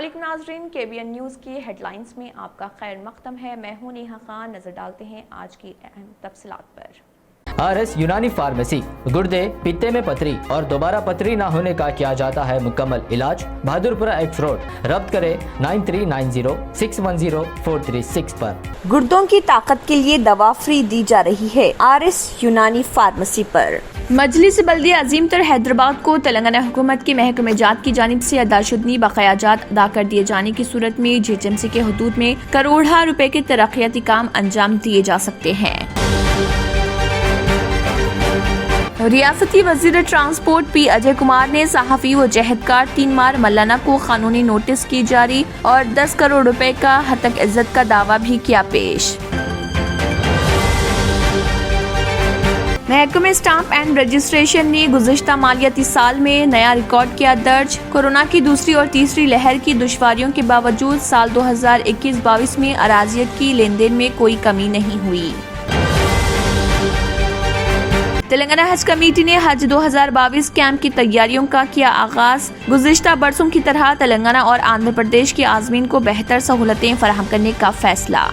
السلام علیکم ناظرین، KBN نیوز کی ہیڈ لائنز میں آپ کا خیر مقدم ہے۔ میں ہوں نیہا خان۔ نظر ڈالتے ہیں آج کی اہم تفصیلات پر۔ RS یونانی فارمیسی، گردے، پتے میں پتھری اور دوبارہ پتھری نہ ہونے کا کیا جاتا ہے مکمل علاج۔ بہادرپورہ ایکس روڈ، ربط کرے 9390610436 پر۔ گردوں کی طاقت کے لیے دوا فری دی جا رہی ہے RS یونانی فارمیسی پر۔ مجلس بلدیہ عظیم تر حیدرآباد کو تلنگانہ حکومت کی محکمہ جات کی جانب سے ادا شدنی بقایا جات ادا کر دیے جانے کی صورت میں GHMC کے حدود میں کروڑا روپے کے ترقیاتی کام انجام دیے جا سکتے ہیں۔ ریاستی وزیر ٹرانسپورٹ P اجے کمار نے صحافی و جہدکار تینمار ملانہ کو قانونی نوٹس کی جاری اور 10 کروڑ روپے کا ہتک عزت کا دعویٰ بھی کیا پیش۔ محکمہ اسٹامپ اینڈ رجسٹریشن نے گزشتہ مالیاتی سال میں نیا ریکارڈ کیا درج۔ کورونا کی دوسری اور تیسری لہر کی دشواریوں کے باوجود سال 2021-22 میں اراضیات کی لین دین میں کوئی کمی نہیں ہوئی۔ تلنگانہ حج کمیٹی نے حج 2022 کیمپ کی تیاریوں کا کیا آغاز۔ گزشتہ برسوں کی طرح تلنگانہ اور آندھرا پردیش کے عازمین کو بہتر سہولتیں فراہم کرنے کا فیصلہ۔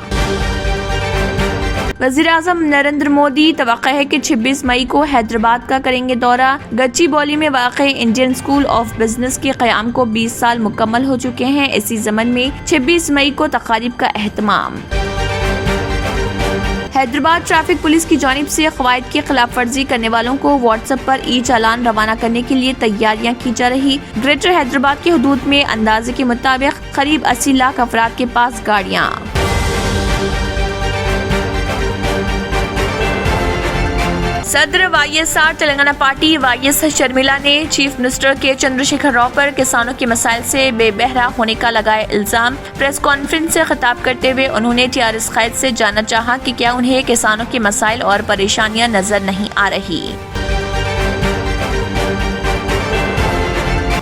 وزیر اعظم نریندر مودی توقع ہے کہ 26 مئی کو حیدرآباد کا کریں گے دورہ۔ گچی بولی میں واقع انڈین اسکول آف بزنس کے قیام کو 20 سال مکمل ہو چکے ہیں۔ اسی ضمن میں 26 مئی کو تقاریب کا اہتمام۔ حیدرآباد ٹریفک پولیس کی جانب سے قواعد کی خلاف ورزی کرنے والوں کو واٹس ایپ پر ای چالان روانہ کرنے کے لیے تیاریاں کی جا رہی۔ گریٹر حیدرآباد کے حدود میں اندازے کے مطابق قریب 80 لاکھ افراد کے پاس گاڑیاں۔ صدر YSR Telangana party YS Sharmila نے چیف منسٹر کے چندر شیکھر راؤ پر کسانوں کے مسائل سے بے بہرا ہونے کا لگایا الزام۔ پریس کانفرنس سے خطاب کرتے ہوئے انہوں نے TRS قائد سے جاننا چاہا کہ کیا انہیں کسانوں کے مسائل اور پریشانیاں نظر نہیں آ رہی۔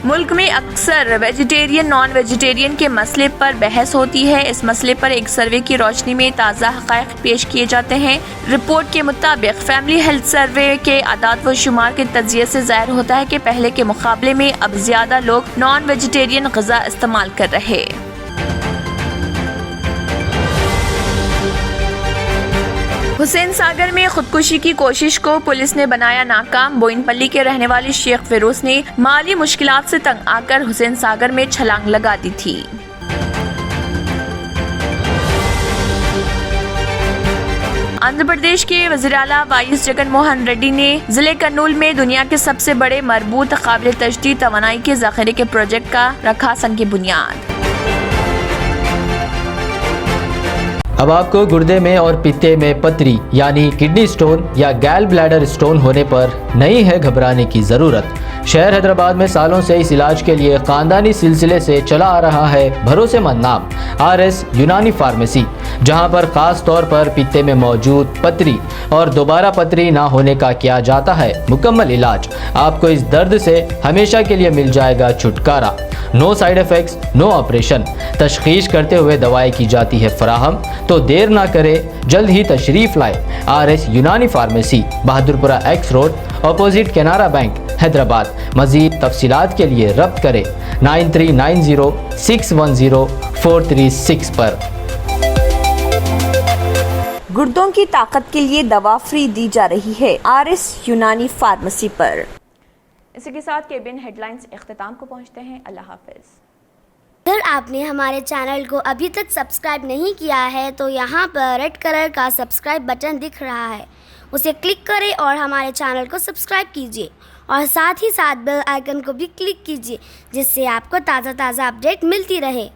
ملک میں اکثر ویجیٹیرین نان ویجیٹیرین کے مسئلے پر بحث ہوتی ہے۔ اس مسئلے پر ایک سروے کی روشنی میں تازہ حقائق پیش کیے جاتے ہیں۔ رپورٹ کے مطابق فیملی ہیلتھ سروے کے اعداد و شمار کے تجزیے سے ظاہر ہوتا ہے کہ پہلے کے مقابلے میں اب زیادہ لوگ نان ویجیٹیرین غذا استعمال کر رہے۔ حسین ساگر میں خودکشی کی کوشش کو پولیس نے بنایا ناکام۔ بوئن پلی کے رہنے والے شیخ فیروز نے مالی مشکلات سے تنگ آ کر حسین ساگر میں چھلانگ لگا دی تھی۔ آندھرا پردیش کے وزیر اعلیٰ YS جگن موہن ریڈی نے ضلع کرنول میں دنیا کے سب سے بڑے مربوط قابل تجدید توانائی کے ذخیرے کے پروجیکٹ کا رکھا سنگ بنیاد۔ اب آپ کو گردے میں اور پتے میں پتھری یعنی کڈنی سٹون یا گیل بلیڈر سٹون ہونے پر نہیں ہے گھبرانے کی ضرورت۔ شہر حیدرآباد میں سالوں سے اس علاج کے لیے خاندانی سلسلے سے چلا آ رہا ہے بھروسے مند نام RS یونانی فارمیسی، جہاں پر خاص طور پر پتے میں موجود پتھری اور دوبارہ پتھری نہ ہونے کا کیا جاتا ہے مکمل علاج۔ آپ کو اس درد سے ہمیشہ کے لیے مل جائے گا چھٹکارا۔ نو سائیڈ ایفیکٹس، نو آپریشن، تشخیص کرتے ہوئے دوائیں کی جاتی ہے فراہم۔ تو دیر نہ کرے، جلد ہی تشریف لائے RS یونانی pharmacy, Bahadurpura X road, opposite Canara bank, Hyderabad. مزید تفصیلات کے لیے ربط کریں 9390610436 پر۔ گردوں کی طاقت کے لیے دوا فری دی جا رہی ہے RS یونانی فارمیسی پر۔ اسی کے ساتھ KBN ہیڈ لائنز اختتام کو پہنچتے ہیں۔ اللہ حافظ۔ اگر آپ نے ہمارے چینل کو ابھی تک سبسکرائب نہیں کیا ہے تو یہاں پر ریڈ کلر کا سبسکرائب بٹن دکھ رہا ہے، اسے کلک کریں اور ہمارے چینل کو سبسکرائب کیجیے اور ساتھ ہی ساتھ بیل آئیکن کو بھی کلک کیجیے، جس سے آپ کو تازہ اپڈیٹ ملتی رہے۔